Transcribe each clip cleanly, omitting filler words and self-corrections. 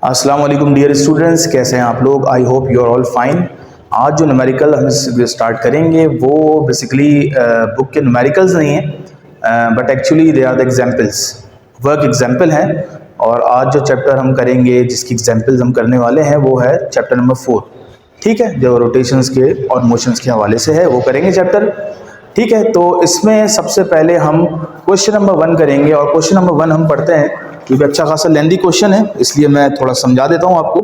अस्सलाम वालेकुम dear students, कैसे हैं आप लोग। I hope you are all fine. आज जो न्यूमेरिकल हम स्टार्ट करेंगे वो बेसिकली बुक के न्यूमेरिकल्स नहीं हैं, but actually they are the examples, work example हैं। और आज जो चैप्टर हम करेंगे, जिसकी एग्जाम्पल्स हम करने वाले हैं, वो है चैप्टर नंबर 4। ठीक है, जो रोटेशंस के और मोशंस के हवाले से है वो करेंगे चैप्टर। ठीक है, तो इसमें सबसे पहले हम क्वेश्चन नंबर 1 करेंगे। और क्वेश्चन नंबर 1 हम पढ़ते हैं क्योंकि अच्छा खासा लेंदी क्वेश्चन है, इसलिए मैं थोड़ा समझा देता हूं आपको।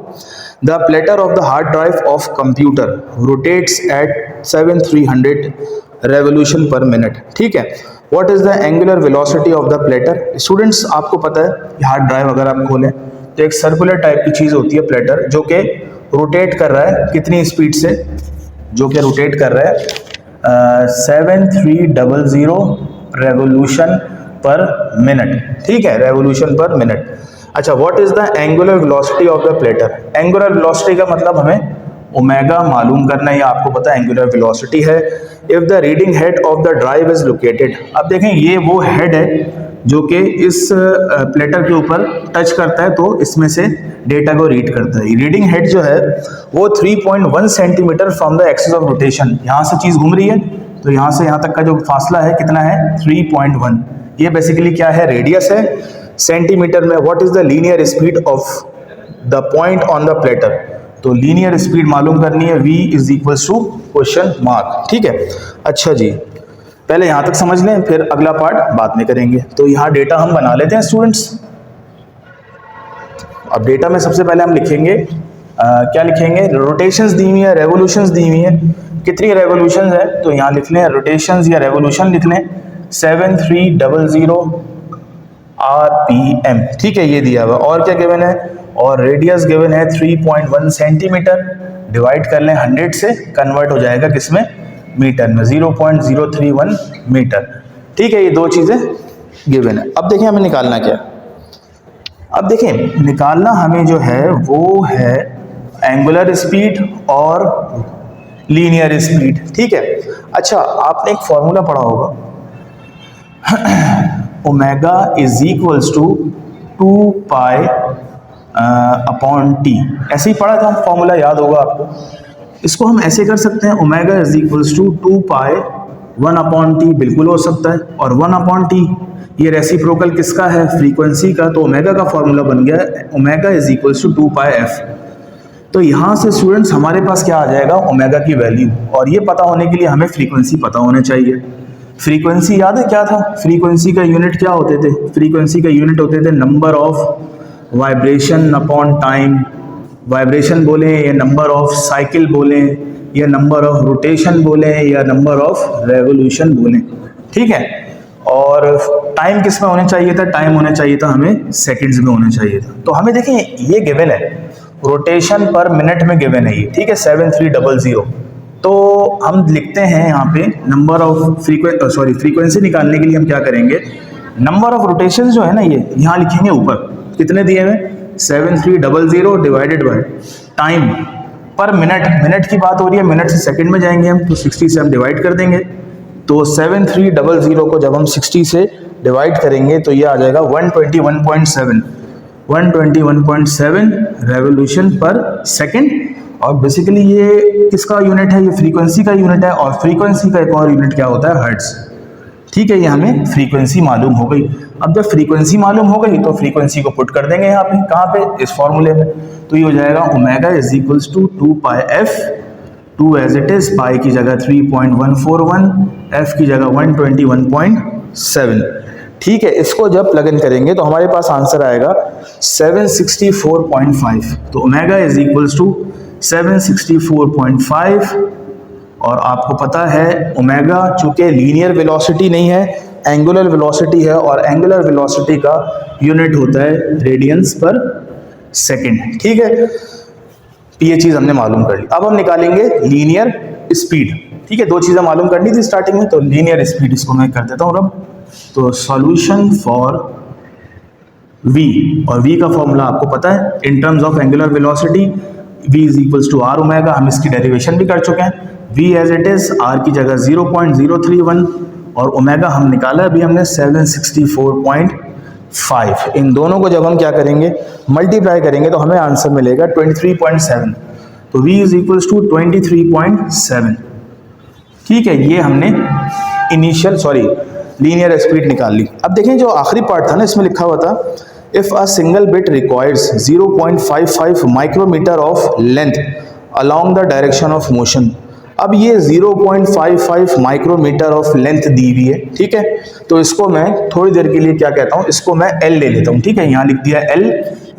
The platter of the hard drive of computer rotates at 7300 revolution पर मिनट। ठीक है, what is the angular velocity of the platter. Students, आपको पता है कि हार्ड ड्राइव अगर आप खोलें तो एक सर्कुलर टाइप की चीज होती है प्लेटर, जो कि रोटेट कर रहा है कितनी स्पीड से, जो कि रोटेट कर रहा है 7300 रेवोल्यूशन पर मिनट। ठीक है, रेवोल्यूशन पर मिनट। अच्छा, what is the angular velocity of the platter. Angular velocity का मतलब हमें ओमेगा मालूम करना है, आपको पता है एंगुलर वेलोसिटी है। If the reading head of the drive is located, अब देखें ये वो हेड है जो कि इस प्लेटर के ऊपर टच करता है तो इसमें से डेटा को रीड करता है। रीडिंग हेड जो है वो 3.1 centimetre from the axis of rotation, यहाँ से चीज घूम रही है तो यहाँ से यहाँ तक का जो फासला है कितना है 3.1। ये बेसिकली क्या है, रेडियस है सेंटीमीटर में। What is the linear speed of the point on the platter, तो लीनियर स्पीड मालूम करनी है, v is equals to question mark. ठीक है, अच्छा जी, पहले यहां तक समझ लें, फिर अगला पार्ट बाद में करेंगे। तो यहां डेटा हम बना लेते हैं स्टूडेंट्स। अब डेटा में सबसे पहले हम लिखेंगे क्या लिखेंगे, रोटेशंस दी हुई है, रेवोल्यूशंस दी हुई है। कितनी रेवोल्यूशंस है तो यहां लिख लें रोटेशंस या रेवोल्यूशन लिख लें 7300 RPM। ठीक है, ये दिया हुआ। और क्या गिवन है, और रेडियस गिवन है 3.1 सेंटीमीटर। डिवाइड कर लें 100 से, कन्वर्ट हो जाएगा किसमें, मीटर में, 0.031 मीटर। ठीक है, ये दो चीजें गिवन है। अब देखें हमें निकालना क्या। अब देखें निकालना हमें जो है वो है एंगुलर स्पीड और लीनियर स्पीड। ठीक है, अच्छा आपने एक फॉर्मूला पढ़ा होगा, omega is equals to 2 pi upon T. ऐसे ही पढ़ा था फॉर्मूला, याद होगा आपको। इसको हम ऐसे कर सकते हैं, omega is equals to 2 pi 1 upon T, बिल्कुल हो सकता है। और 1 अपॉन टी ये रेसिप्रोकल किसका है, फ्रीक्वेंसी का। तो ओमेगा का फॉर्मूला बन गया omega is equals to 2 pi F. तो यहाँ से स्टूडेंट्स हमारे पास क्या आ जाएगा, ओमेगा की वैल्यू। और ये पता होने के लिए हमें फ्रीक्वेंसी पता होने चाहिए। फ्रीक्वेंसी याद है क्या था, फ्रीक्वेंसी का यूनिट क्या होते थे, फ्रीक्वेंसी का यूनिट होते थे number of vibration upon time. Vibration बोले या नंबर ऑफ साइकिल बोले या नंबर ऑफ रोटेशन बोले या नंबर ऑफ रेवोल्यूशन बोले। ठीक है, और टाइम किस में होने चाहिए था, टाइम होना चाहिए था हमें सेकंड्स में होना चाहिए था। तो हमें देखें ये गिवन है, रोटेशन पर मिनट में गिवन है ये। ठीक है, 7300। तो हम लिखते हैं यहाँ पे नंबर ऑफ फ्रीक्वेंसी निकालने के लिए हम क्या करेंगे, नंबर ऑफ रोटेशन जो है ना ये यहाँ लिखेंगे ऊपर, कितने दिए हुए 7300 डिवाइडेड बाय टाइम पर मिनट। मिनट की बात हो रही है, मिनट से सेकंड में जाएंगे हम, तो 60 से हम डिवाइड कर देंगे। तो 7300 को जब हम 60 से डिवाइड करेंगे तो ये आ जाएगा 121.7 रेवोल्यूशन पर सेकंड। और बेसिकली ये किसका यूनिट है, ये फ्रीक्वेंसी का यूनिट है। और फ्रीक्वेंसी का एक और यूनिट क्या होता है, हर्ट्ज। ठीक है, ये हमें फ्रीक्वेंसी मालूम हो गई। अब जब फ्रीक्वेंसी मालूम हो गई तो फ्रीक्वेंसी को पुट कर देंगे यहाँ पे, कहाँ पे, इस फॉर्मूले में। तो ये हो जाएगा omega is equals to 2 pi F, 2 as it is, pi की जगह 3.141, एफ की जगह 121.7। ठीक है, इसको जब प्लग इन करेंगे तो हमारे पास आंसर आएगा 764.5। तो ओमेगा इज इक्वल्स टू 764.5। और आपको पता है ओमेगा चूंकि लीनियर वेलोसिटी नहीं है, एंगुलर वेलोसिटी है, और एंगुलर वेलोसिटी का यूनिट होता है रेडियंस पर सेकंड। ठीक है, ये चीज हमने मालूम कर ली। अब हम निकालेंगे लीनियर स्पीड। ठीक है, दो चीजें मालूम करनी थी स्टार्टिंग में, तो लीनियर स्पीड इसको मैं कर देता हूँ रब। तो सॉल्यूशन फॉर v, और v का फॉर्मूला आपको पता है in terms of angular velocity, v is equals to R omega. हम इसकी डेरिवेशन भी कर चुके हैं, v as it is, r की जगह 0.031, और ओमेगा हम निकाला अभी हमने 764.5। 5। इन दोनों को जब हम क्या करेंगे, मल्टीप्लाई करेंगे, तो हमें आंसर मिलेगा 23.7। तो v इज इक्वल्स टू 23.7। ठीक है, ये हमने लीनियर स्पीड निकाल ली। अब देखें जो आखिरी पार्ट था ना, इसमें लिखा हुआ था if a single bit requires 0.55 micrometre of length along the direction of motion. अब ये 0.55 माइक्रोमीटर ऑफ लेंथ दी हुई है, ठीक है। तो इसको मैं थोड़ी देर के लिए क्या कहता हूँ, इसको मैं L ले लेता हूँ, ठीक है। यहाँ लिख दिया L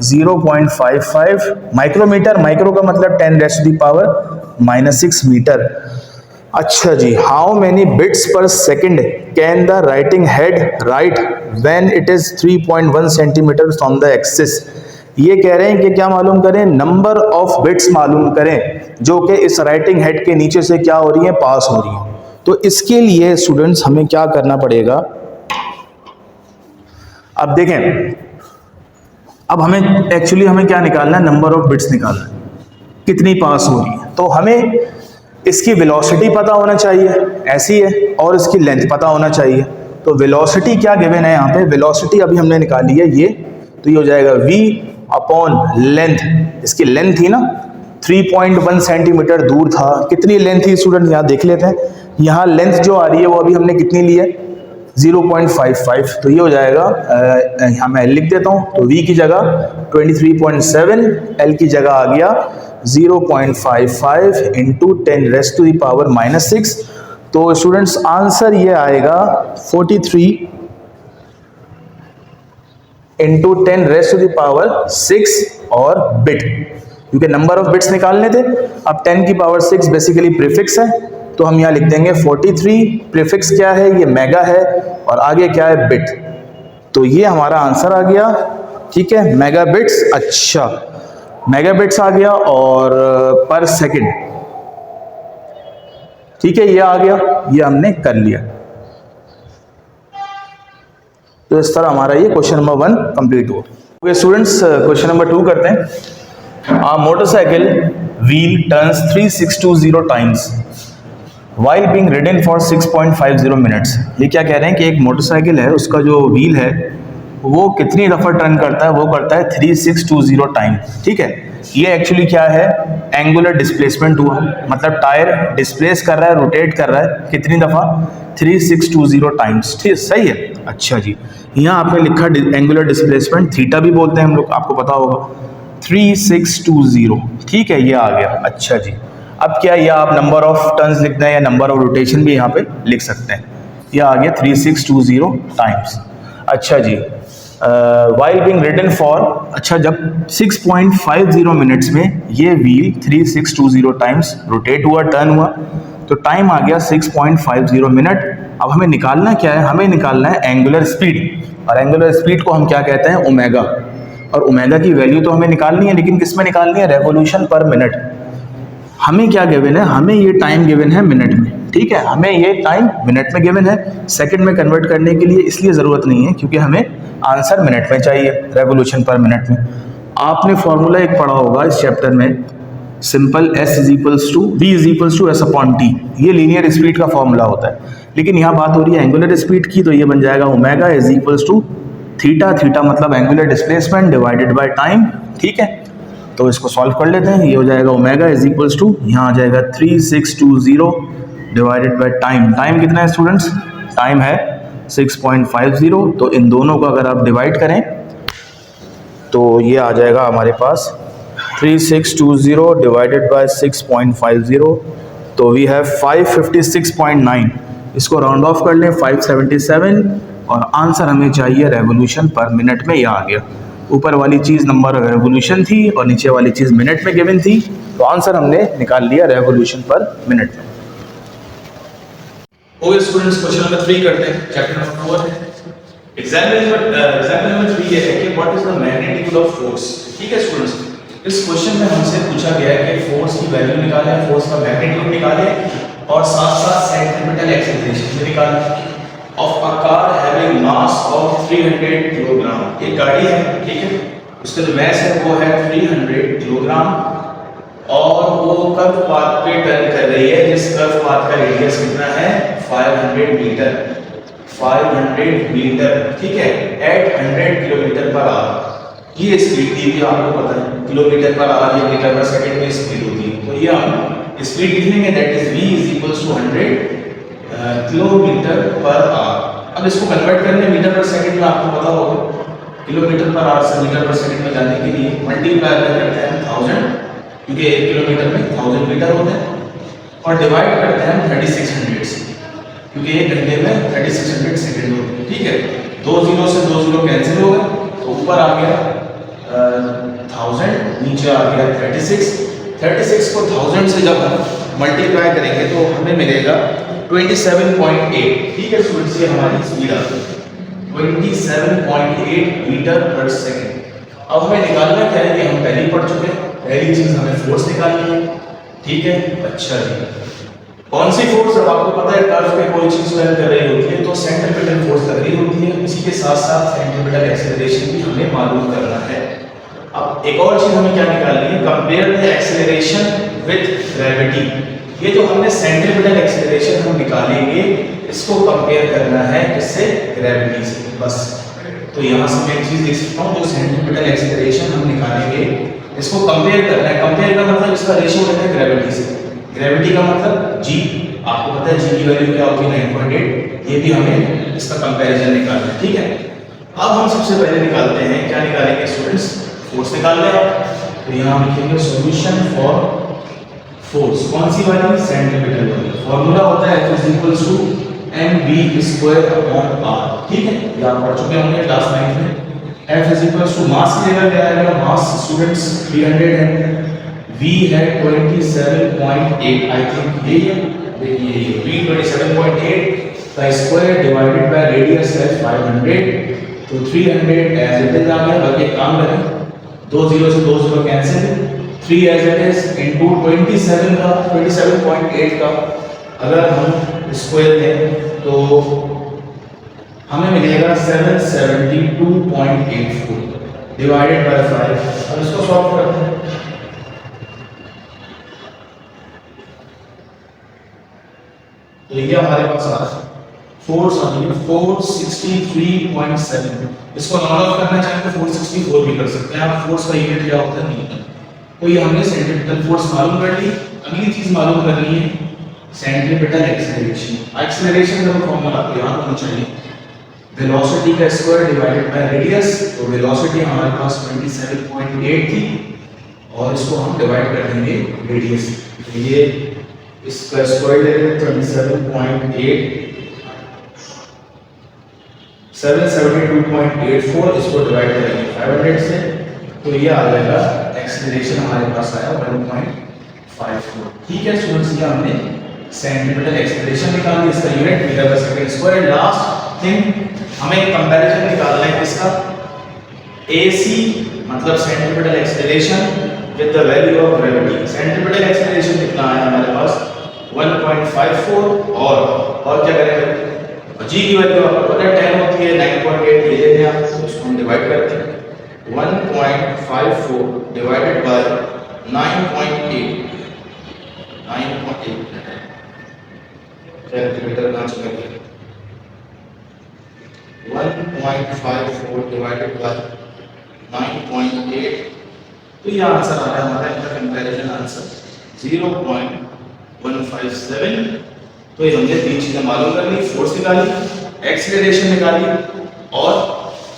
0.55 माइक्रोमीटर, माइक्रो का मतलब 10⁻⁻6 मीटर। अच्छा जी, हाउ मेनी बिट्स पर second can the writing head right when it is 3.1 centimetre from the axis. ये कह रहे हैं कि क्या मालूम करें, नंबर ऑफ बिट्स मालूम करें जो कि इस राइटिंग हेड के नीचे से क्या हो रही है, पास हो रही है। तो इसके लिए स्टूडेंट्स हमें क्या करना पड़ेगा, अब देखें, अब हमें क्या निकालना है, नंबर ऑफ बिट्स निकालना है, कितनी पास हो रही है। तो हमें इसकी वेलोसिटी पता होना चाहिए, ऐसी है, और इसकी लेंथ पता होना चाहिए। तो वेलोसिटी क्या गिवन है यहाँ पे, वेलोसिटी अभी हमने निकाली है ये, तो ये हो जाएगा v अपॉन लेंथ। इसकी लेंथ थी ना 3.1 सेंटीमीटर दूर था, कितनी लेंथ थी स्टूडेंट, यहाँ देख लेते हैं। यहाँ लेंथ जो आ रही है वो अभी हमने कितनी ली है, 0.55। तो ये हो जाएगा, यहाँ मैं L लिख देता हूँ, तो v की जगह 23.7, L की जगह आ गया 0.55 इंटू 10⁻⁻6। तो स्टूडेंट्स आंसर ये आएगा 43 इंटू 10⁻6 और बिट, क्योंकि नंबर ऑफ बिट्स निकालने थे। अब 10⁻6 बेसिकली प्रीफिक्स है, तो हम यहाँ लिख देंगे 43, प्रीफिक्स क्या है, ये मेगा है, और आगे क्या है, बिट। तो ये हमारा आंसर आ गया, ठीक है, मेगा बिट्स। अच्छा, मेगा बिट्स आ गया और पर सेकंड, ठीक है, ये आ गया, ये हमने कर लिया। तो इस तरह हमारा ये क्वेश्चन नंबर 1 कंप्लीट हुआ। ओके स्टूडेंट्स, क्वेश्चन नंबर 2 करते हैं। A motorcycle wheel turns 3620 times while being ridden for 6.50 minutes. ये क्या कह रहे हैं कि एक मोटरसाइकिल है, उसका जो व्हील है वो कितनी दफ़ा टर्न करता है, वो करता है 3620 टाइम, ठीक है। ये एक्चुअली क्या है, एंगुलर डिस्प्लेसमेंट हुआ, मतलब टायर डिस्प्लेस कर रहा है, रोटेट कर रहा है, कितनी दफ़ा, 3620 टाइम्स, ठीक, सही है। अच्छा जी, यहाँ आपने लिखा एंगुलर डिस्प्लेसमेंट, थीटा भी बोलते हैं हम लोग, आपको पता होगा, 3620, ठीक है, ये आ गया। अच्छा जी, अब क्या, ये आप नंबर ऑफ टर्न्स लिखना है या नंबर ऑफ रोटेशन भी यहाँ पे लिख सकते हैं। ये आ गया 3620 टाइम्स। अच्छा जी, वाइल बीइंग रिडन फॉर, अच्छा जब 6.50 मिनट्स में ये व्हील 3620 टाइम्स रोटेट हुआ, टर्न हुआ, तो टाइम आ गया 6.50 मिनट। अब हमें निकालना क्या है, हमें निकालना है एंगुलर स्पीड, और एंगुलर स्पीड को हम क्या कहते हैं, ओमेगा। और ओमेगा की वैल्यू तो हमें निकालनी है, लेकिन किस में निकालनी है, रेवोल्यूशन पर मिनट। हमें क्या गिवन है, हमें ये टाइम गिवन है मिनट में, ठीक है, हमें ये टाइम मिनट में गिवन है। सेकंड में कन्वर्ट करने के लिए इसलिए ज़रूरत नहीं है क्योंकि हमें आंसर मिनट में चाहिए, रेवोल्यूशन पर मिनट में। आपने फॉर्मूला एक पढ़ा होगा इस चैप्टर में, simple S is equals to V is equals to S upon T, ये लीनियर स्पीड का फॉर्मूला होता है। लेकिन यहाँ बात हो रही है एंगुलर स्पीड की, तो ये बन जाएगा omega is equals to theta, theta मतलब angular displacement divided by time, ठीक है। तो इसको सॉल्व कर लेते हैं, ये हो जाएगा ओमेगा इज इक्वल्स टू, यहाँ आ जाएगा 3620 डिवाइडेड बाय टाइम। टाइम कितना है स्टूडेंट्स, टाइम है 6.50, तो इन दोनों को अगर आप डिवाइड करें तो ये आ जाएगा हमारे पास 3620 डिवाइडेड बाय 6.50, तो वी हैव 556.9। इसको राउंड ऑफ कर लें 577, और आंसर हमें चाहिए रेवोल्यूशन पर मिनट में। ये आ गया, ऊपर वाली चीज़ नंबर ऑफ रेवोल्यूशन थी और नीचे वाली चीज़ मिनट में गिवन थी, तो आंसर हमने निकाल लिया रेवोल्यूशन पर मिनट में। ओके स्टूडेंट्स, क्वेश्चन नंबर 3 करते हैं, चैप्टर नंबर 4 है। एग्जाम्पल नंबर 3 ये है कि what is the magnitude of force, ठीक है स्टूडेंट्स। इस क्वेश्चन में हमसे पूछा गया है कि फोर्स की वैल्यू निकालें, फोर्स का मैग्नीट्यूड निकालें, और साथ साथ सेंट्रीपिटल एक्सेलरेशन भी निकालें of a car having mass of 300 kilogram. एक गाड़ी है, ठीक है, उसका जो मास है वो है 300 किलोग्राम, और वो कर्व पाथ पे टर्न कर रही है, जिस कर्व पाथ का रेडियस कितना है 500 मीटर। 500 मीटर, ठीक है, एट 100 किलोमीटर पर आवर। ये स्पीड दी हुई आपको पता है, किलोमीटर पर आवर या मीटर पर सेकंड में स्पीड होती है। तो ये हम स्पीड लिख लेंगे, that is v is equals to 100 kilometre per hour. अब इसको कन्वर्ट करने मीटर पर सेकंड में आपको पता होगा, किलोमीटर पर आवर से मीटर पर सेकंड में जाने के लिए मल्टीप्लाई करते हैं 1000, क्योंकि 1 किलोमीटर में 1000 मीटर होते हैं, और डिवाइड करते हैं 3600 से, क्योंकि 1 घंटे में 3600 सेकंड होते हैं, ठीक है। 2 0 से 2 0 कैंसिल हो गए, तो ऊपर आ गया 1000, नीचे आ गया 36 को 1000 से जब हम मल्टीप्लाई करेंगे तो हमें मिलेगा 27.8, ठीक है स्टूडेंट्स, ये हमारी स्पीड आ गई 27.8 मीटर पर सेकंड। अब हमें निकालना क्या है, कि हम पहले ही पढ़ चुके हैं, पहली चीज हमें फोर्स निकालनी है, ठीक है। अच्छा जी, कौन सी फोर्स? अब आपको पता है कर्व पे कोई चीज टर्न कर रही होती है तो सेंट्रीपिटल फोर्स लग रही होती है, इसी के साथ साथ सेंट्रीपिटल एक्सेलरेशन भी हमें मालूम करना है। अब एक और चीज हमें क्या निकालनी है, compare the acceleration with gravity. ये जो हमने सेंट्रीपिटल एक्सेलरेशन हम निकालेंगे, इसको कंपेयर करना है किससे? ग्रेविटी से, बस। तो यहाँ से मैं एक चीज देख सकता हूँ, जो सेंट्रीपिटल एक्सेलरेशन हम निकालेंगे इसको कंपेयर करना है। कंपेयर का मतलब इसका रेशियो होता है ग्रेविटी से। ग्रेविटी का मतलब g, आपको पता है g की वैल्यू क्या होती है 9.8, ये भी हमें इसका कंपैरिजन निकालना है, ठीक है। अब हम सबसे पहले निकालते हैं, क्या निकालेंगे स्टूडेंट्स? फोर्स निकाल लें आप। तो यहाँ लिखेंगे सॉल्यूशन फॉर फोर्स, कौन सी वाली? सेंट्रीपिटल वाली। फार्मूला होता है F equals to mv square upon r, ठीक है, ये आप पढ़ चुके होंगे क्लास 9 में। F इक्वल्स टू मास की जगह क्या आएगा? मास स्टूडेंट्स 300 है, v है 27.8, आई थिंक यही है, देखिए ये v 27.8 का स्क्वायर डिवाइडेड बाय रेडियस है 500, तो 300 एज इट इज आ गया। बाकी एक काम करें, 2 0 से 2 0 cancel, 3 as it is into 27.8 का अगर हम स्क्वायर लें तो हमें मिलेगा 772.84 डिवाइडेड बाय 5। अब इसको सॉल्व करते हैं। तो ये हमारे पास आ रहा है फोर्स आ रही है 463.7। इसको नॉट ऑफ करना चाहें तो 464 भी कर सकते हैं आप। फोर्स का यूनिट क्या होता है न्यूटन। तो ये हमने सेंट्रीपिटल फोर्स मालूम कर ली। अगली चीज मालूम करनी है सेंट्रीपिटल एक्सेलरेशन। एक्सेलरेशन का फॉर्मूला आपको याद होना चाहिए, वेलोसिटी का स्क्वायर डिवाइडेड बाय रेडियस। तो वेलोसिटी हमारे पास 27.8 थी और इसको हम डिवाइड कर देंगे रेडियस। तो ये इसका स्क्वायर ले लेंगे 27.8 772.84, इसको डिवाइड करेंगे 500 से, तो ये आ जाएगा एक्सेलरेशन हमारे पास आया 1.54। ठीक है स्टूडेंट्स, ये हमने सेंटीमीटर एक्सेलरेशन निकाल ली, इसका यूनिट मीटर पर सेकंड स्क्वायर। लास्ट थिंग हमें कंपैरिजन निकालना है किसका, AC मतलब centimetre acceleration with the value of gravity. Centimetre acceleration कितना आया हमारे पास 1.54 और क्या करेंगे, g की वैल्यू आपको पता है 10 होती है, 9.8 ले लेते हैं आप, तो इसको हम डिवाइड करते हैं 1.54 डिवाइडेड बाय 9.8 कैलकुलेटर कहां चला गया, 1.54 डिवाइडेड बाय 9.8, तो ये आंसर आ रहा है हमारा इसका कंपैरिजन आंसर 0.157। तो ये हमने तीन चीजें मालूम कर ली, फोर्स निकाली, एक्सेलरेशन निकाली और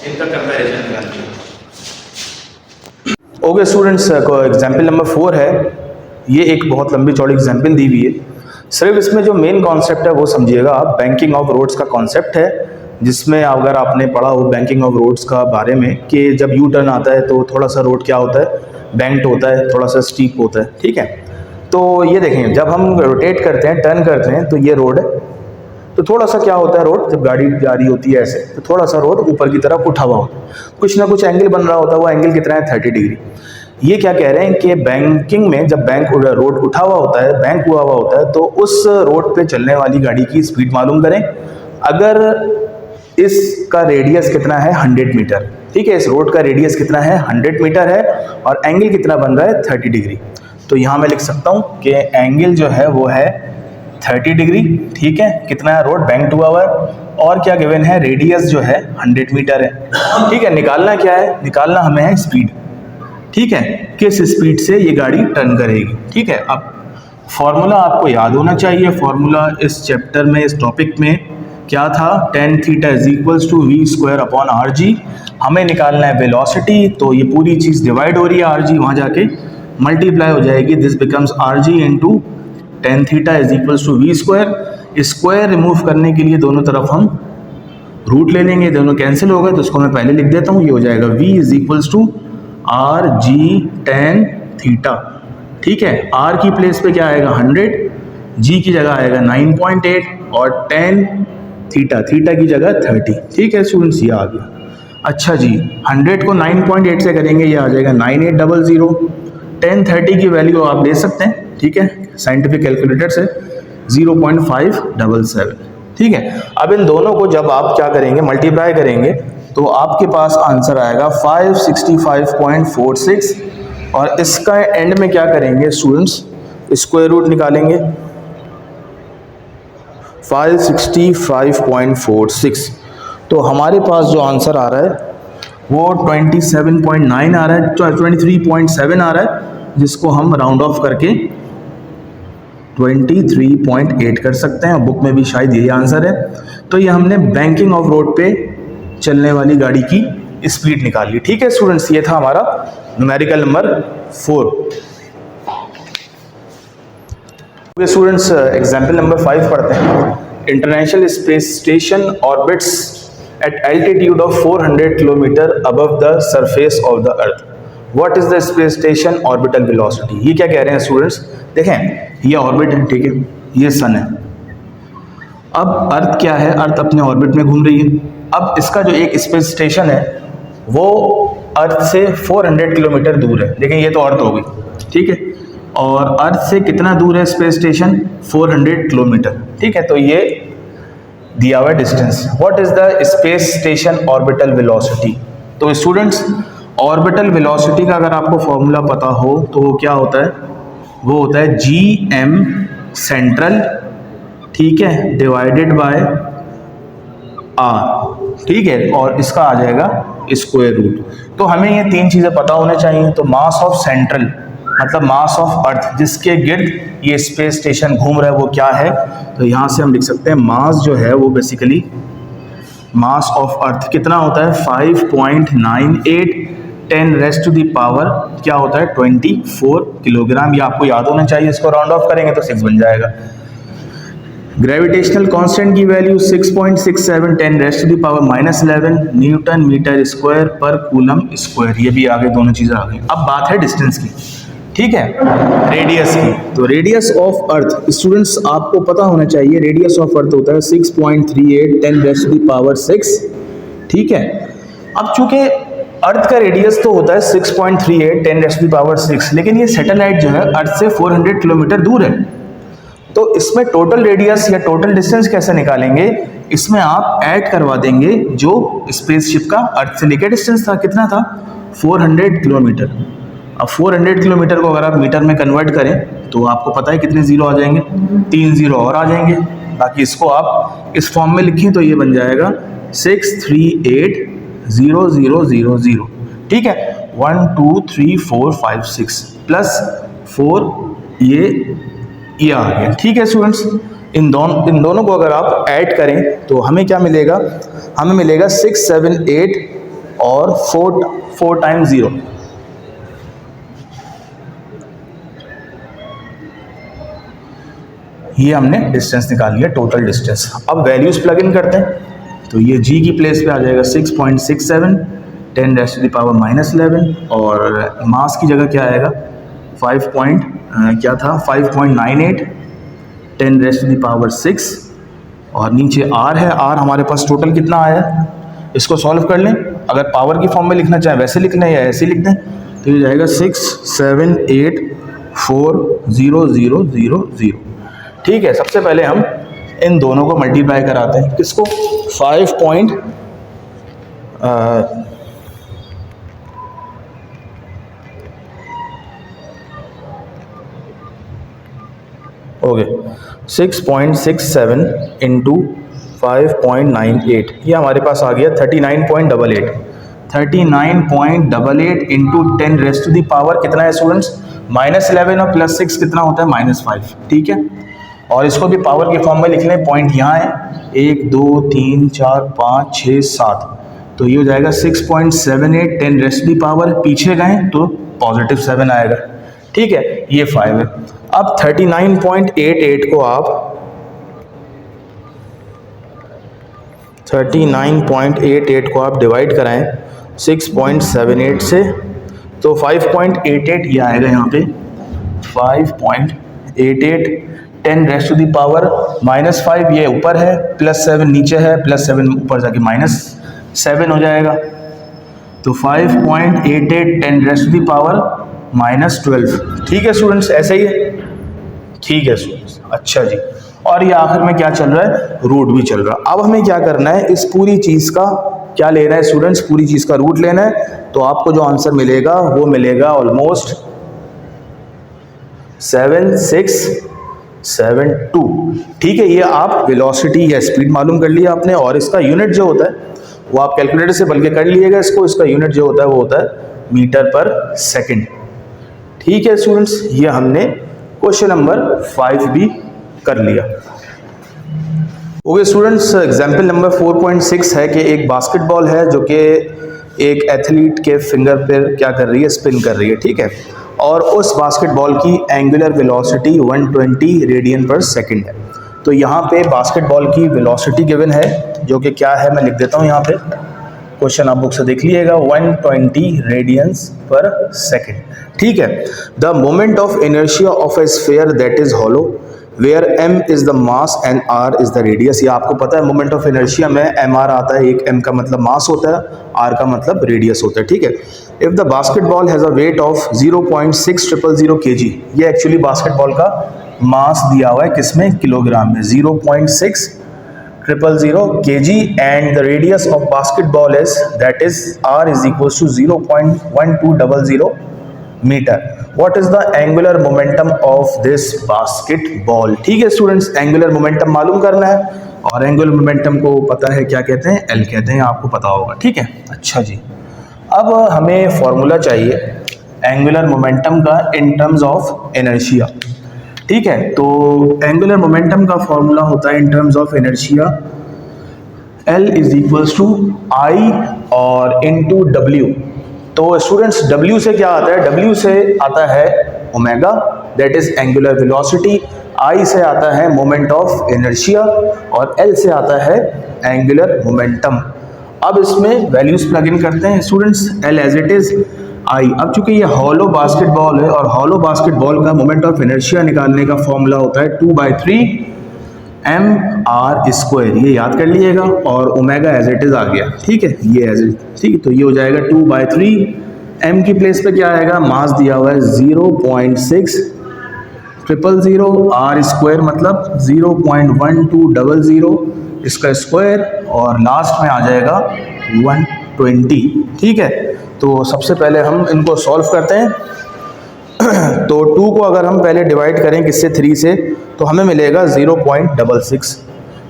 इनका कंपैरिजन निकाल लिया। ओके स्टूडेंट्स, एग्जाम्पल नंबर 4 है। ये एक बहुत लंबी चौड़ी एग्जाम्पल दी हुई है। सिर्फ इसमें जो मेन कॉन्सेप्ट है वो समझिएगा आप, बैंकिंग ऑफ रोड्स का कॉन्सेप्ट है, जिसमें अगर आपने पढ़ा हो बैंकिंग ऑफ रोड्स का बारे में कि जब यू टर्न आता है तो थोड़ा सा रोड क्या होता है, बैंक्ड होता है, थोड़ा सा स्टीप होता है। ठीक है, तो ये देखें जब हम रोटेट करते हैं, टर्न करते हैं, तो ये रोड है, तो थोड़ा सा क्या होता है रोड, जब गाड़ी जा रही होती है ऐसे, तो थोड़ा सा रोड ऊपर की तरफ उठा हुआ होता है, कुछ ना कुछ एंगल बन रहा होता है। वो एंगल कितना है 30 डिग्री। ये क्या कह रहे हैं कि बैंकिंग में जब रोड उठा हुआ होता है, बैंक हुआ हुआ होता है, तो उस रोड पे चलने वाली गाड़ी की स्पीड मालूम करें। अगर इसका रेडियस कितना है 100 मीटर, ठीक है, इस रोड का रेडियस कितना है 100 मीटर है और एंगल कितना बन रहा है 30 डिग्री। तो यहाँ मैं लिख सकता हूँ कि एंगल जो है वो है 30 डिग्री, ठीक है। कितना है रोड बैंक टू आवर, और क्या गिवन है, रेडियस जो है 100 मीटर है, ठीक है। निकालना क्या है, निकालना हमें है स्पीड, ठीक है, किस स्पीड से ये गाड़ी टर्न करेगी, ठीक है। अब फॉर्मूला आपको याद होना चाहिए, फॉर्मूला इस चैप्टर में, इस टॉपिक में क्या था, tan theta is equals to V square upon R G. हमें निकालना है वेलोसिटी, तो ये पूरी चीज़ डिवाइड हो रही है, आर जी वहाँ जाके मल्टीप्लाई हो जाएगी, this becomes R G into tan theta is equals to V square. Square remove करने के लिए दोनों तरफ हम रूट ले लेंगे, दोनों कैंसिल हो गए, तो उसको मैं पहले लिख देता हूँ, ये हो जाएगा v is equals to R G tan theta, ठीक है। r की प्लेस पे क्या आएगा 100, g की जगह आएगा 9.8 और tan थीटा, थीटा की जगह 30, ठीक है स्टूडेंट्स, ये आ गया। अच्छा जी, 100 को 9.8 से करेंगे, ये आ जाएगा 9800। tan 30 की वैल्यू आप ले सकते हैं, ठीक है, साइंटिफिक कैलकुलेटर से 0.577, ठीक है। अब इन दोनों को जब आप क्या करेंगे, मल्टीप्लाई करेंगे, तो आपके पास आंसर आएगा 565.46, और इसका एंड में क्या करेंगे स्टूडेंट्स, स्क्वायर रूट निकालेंगे, 565.46, तो हमारे पास जो आंसर आ रहा है वो 27.9 आ रहा है, 23.7 आ रहा है, जिसको हम राउंड ऑफ करके 23.8 कर सकते हैं, बुक में भी शायद यही आंसर है। तो ये हमने बैंकिंग ऑफ रोड पे चलने वाली गाड़ी की स्पीड निकाल ली, ठीक है स्टूडेंट्स। ये था हमारा numerical number 4। Students example number 5 पढ़ते हैं। International space station orbits at altitude of 400 kilometre above the surface of the earth, what is the space station orbital velocity. ये क्या कह रहे हैं स्टूडेंट्स, देखें ये ऑर्बिट है, ठीक है, ये सन है। अब अर्थ क्या है, अर्थ अपने ऑर्बिट में घूम रही है। अब इसका जो एक स्पेस स्टेशन है वो अर्थ से 400 किलोमीटर दूर है, लेकिन ये तो अर्थ हो गई, ठीक है, और अर्थ से कितना दूर है स्पेस स्टेशन, 400 किलोमीटर, ठीक है। तो ये दिया हुआ distance, what is the space station orbital velocity. तो स्टूडेंट्स ऑर्बिटल वेलोसिटी का अगर आपको फॉर्मूला पता हो तो वो क्या होता है, वो होता है gm सेंट्रल, ठीक है, डिवाइडेड बाय r, ठीक है, और इसका आ जाएगा स्क्वायर रूट। तो हमें ये तीन चीजें पता होने चाहिए। तो मास ऑफ सेंट्रल मतलब मास ऑफ अर्थ, जिसके गिर्द ये स्पेस स्टेशन घूम रहा है, वो क्या है, तो यहाँ से हम लिख सकते हैं मास जो है वो बेसिकली मास ऑफ अर्थ कितना होता है 5.98 10 रेस्ट टू दी पावर क्या होता है 24 किलोग्राम। ये आपको याद होना चाहिए, इसको राउंड ऑफ करेंगे तो 6 बन जाएगा। ग्रेविटेशनल कांस्टेंट की value 6.67 10 raised to the power -11 newton metre square per coulomb square. ये भी आगे, दोनों चीजें आ गई। अब बात है डिस्टेंस की, ठीक है, रेडियस की। तो रेडियस ऑफ अर्थ स्टूडेंट्स आपको पता होना चाहिए, रेडियस ऑफ अर्थ होता है 6.38 10 रेस्ट टू दी पावर 6, ठीक है। अब चूंकि अर्थ का रेडियस तो होता है 6.38 10 रेस्ट टू दी पावर 6, लेकिन ये सैटेलाइट जो है अर्थ से 400 किलोमीटर दूर है। तो इसमें टोटल रेडियस या टोटल डिस्टेंस कैसे निकालेंगे, इसमें आप ऐड करवा देंगे जो स्पेसशिप का अर्थ से लेकर डिस्टेंस था, कितना था 400 किलोमीटर। अब 400 किलोमीटर को अगर आप मीटर में कन्वर्ट करें तो आपको पता है कितने जीरो आ जाएंगे, 3 जीरो और आ जाएंगे। बाकी इसको आप इस फॉर्म में लिखें तो ये बन जाएगा 6380000, ठीक है, 1 2 3 4 5 6 प्लस 4 ये आ गया, ठीक है स्टूडेंट्स। इन दोनों को अगर आप ऐड करें तो हमें क्या मिलेगा, हमें मिलेगा 678 और 4 टाइम्स 0, ये हमने डिस्टेंस निकाल लिया, टोटल डिस्टेंस। अब वैल्यूज प्लग इन करते हैं तो ये g की प्लेस पे आ जाएगा 6.67 10 रेस्ट टू द पावर -11 और मास की जगह क्या आएगा 5.98 10 रेस्ट टू द पावर 6 और नीचे r है। r हमारे पास टोटल कितना आया, इसको सॉल्व कर लें। अगर पावर की फॉर्म में लिखना चाहें वैसे लिख लें या ऐसे लिख दें तो ये जाएगा 6784000, ठीक है। सबसे पहले हम इन दोनों को मल्टीप्लाई कराते हैं, किसको 5 ओके 6.67 इंटू 5.98, ये हमारे पास आ गया 39.88। 39.88 into 10 raised to the power कितना है स्टूडेंट्स, -11 और +6 कितना होता है, -5। ठीक है, और इसको भी पावर के फॉर्म में लिख लें, पॉइंट यहाँ है, 1 2 3 4 5 6 7, तो ये हो जाएगा 6.78, 10 रेस्ट दी पावर, पीछे गए तो +7 आएगा। ठीक है, ये 5 है। अब 39.88 को आप 39.88 को आप डिवाइड कराएं 6.78 से, तो 5.88 ये आएगा यहाँ पे, 5.88, 10 रेस्ट टू दी पावर -5, ये ऊपर है, +7 नीचे है, +7 ऊपर जाके -7 हो जाएगा, तो 5.88, 10 रेस्ट टू दी पावर -12। ठीक है स्टूडेंट्स, ऐसे ही है। ठीक है स्टूडेंट्स, अच्छा जी, और ये आखिर में क्या चल रहा है, रूट भी चल रहा है। अब हमें क्या करना है, इस पूरी चीज़ का क्या लेना है स्टूडेंट्स, पूरी चीज़ का रूट लेना है, तो आपको जो आंसर मिलेगा वो मिलेगा ऑलमोस्ट 7672। ठीक है, ये आप वेलोसिटी या स्पीड मालूम कर लिया आपने, और इसका यूनिट जो होता है वो आप कैलकुलेटर से बल्कि कर लीजिएगा इसको, इसका यूनिट जो होता है वो होता है मीटर पर सेकंड। ठीक है स्टूडेंट्स, ये हमने क्वेश्चन नंबर 5 भी कर लिया। ओके स्टूडेंट्स, एग्जाम्पल नंबर 4.6 है कि एक बास्केटबॉल है जो कि एक एथलीट के फिंगर पर क्या कर रही है, स्पिन कर रही है। ठीक है, और उस बास्केटबॉल की एंगुलर वेलोसिटी 120 रेडियन पर सेकंड है। तो यहाँ पे बास्केटबॉल की वेलोसिटी गिवन है, जो कि क्या है मैं लिख देता हूँ यहाँ पे, क्वेश्चन आप बुक से देख लीजिएगा, 120 रेडियंस पर सेकंड। ठीक है, the moment of inertia of a sphere that is hollow where m is the mass and r is the radius. ये आपको पता है, मोमेंट ऑफ इनर्शिया में mr आता है, एक m का मतलब मास होता है, r का मतलब रेडियस होता है। ठीक है, if the basketball has a weight of 0.6000 kg, ये एक्चुअली बास्केटबॉल का मास दिया हुआ है किसमें, किलोग्राम में, 0.6000 kg, and the radius of basketball is that is r is equals to 0.1200 metre. What is the angular momentum of this basketball. ठीक है students, angular momentum मालूम करना है, और एंगुलर मोमेंटम को पता है क्या कहते हैं, एल कहते हैं, आपको पता होगा। ठीक है, अच्छा जी, अब हमें फॉर्मूला चाहिए एंगुलर मोमेंटम का इन टर्म्स ऑफ इनर्शिया। ठीक है, तो एंगुलर मोमेंटम का फॉर्मूला होता है in terms of inertia, L is equals to I और इनटू W। तो स्टूडेंट्स, W से क्या आता है, W से आता है omega, that is angular velocity, I से आता है मोमेंट ऑफ इनर्शिया, और L से आता है एंगुलर मोमेंटम। अब इसमें वैल्यूज प्लग इन करते हैं students, L as it is, I। अब चूंकि ये हॉलो बास्केटबॉल है, और हॉलो बास्केटबॉल का मोमेंट ऑफ इनर्शिया निकालने का फॉर्मूला होता है 2/3 mr², ये याद कर लीजिएगा, और ओमेगा एज इट इज आ गया। ठीक है, ये एज इट, ठीक है, तो ये हो जाएगा 2/3, m की प्लेस पे क्या आएगा, मास दिया हुआ है 0.6000, r² मतलब 0.1200, इसका स्क्वायर, और लास्ट में आ जाएगा 120। ठीक है, तो सबसे पहले हम इनको सॉल्व करते हैं। तो 2 को अगर हम पहले डिवाइड करें किससे, 3 से, तो हमें मिलेगा 0.66,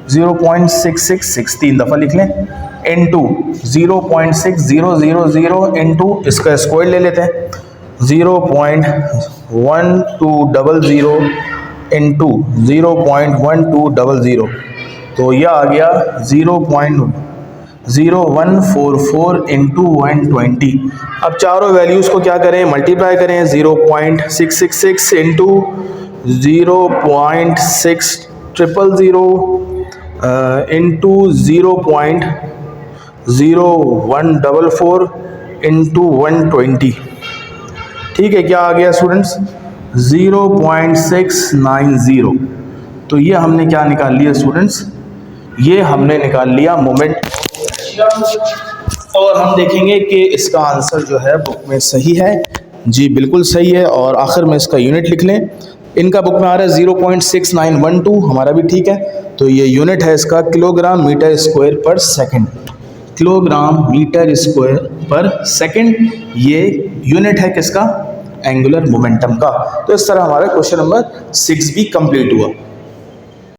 0.666 3 दफ़ा लिख लें, इनटू 0.6000 इनटू इसका स्क्वायर ले लेते हैं, 0.1200 इनटू 0.1200, तो यह आ गया 0.0144 इंटू 120। अब चारों वैल्यूज़ को क्या करें, मल्टीप्लाई करें, 0.666 इंटू 0.6000 इंटू 0.0144 इंटू 120। ठीक है, क्या आ गया स्टूडेंट्स, 0.690। तो ये हमने क्या निकाल लिया स्टूडेंट्स, ये हमने निकाल लिया मोमेंट, और हम देखेंगे कि इसका आंसर जो है बुक में सही है। जी बिल्कुल सही है, और आखिर में इसका यूनिट लिख लें, इनका बुक में आ रहा है 0.6912, हमारा भी ठीक है, तो ये यूनिट है इसका किलोग्राम मीटर स्क्वायर पर सेकंड, किलोग्राम मीटर स्क्वायर पर सेकंड, ये यूनिट है किसका, एंगुलर मोमेंटम का। तो इस तरह हमारा क्वेश्चन नंबर 6 भी कंप्लीट हुआ।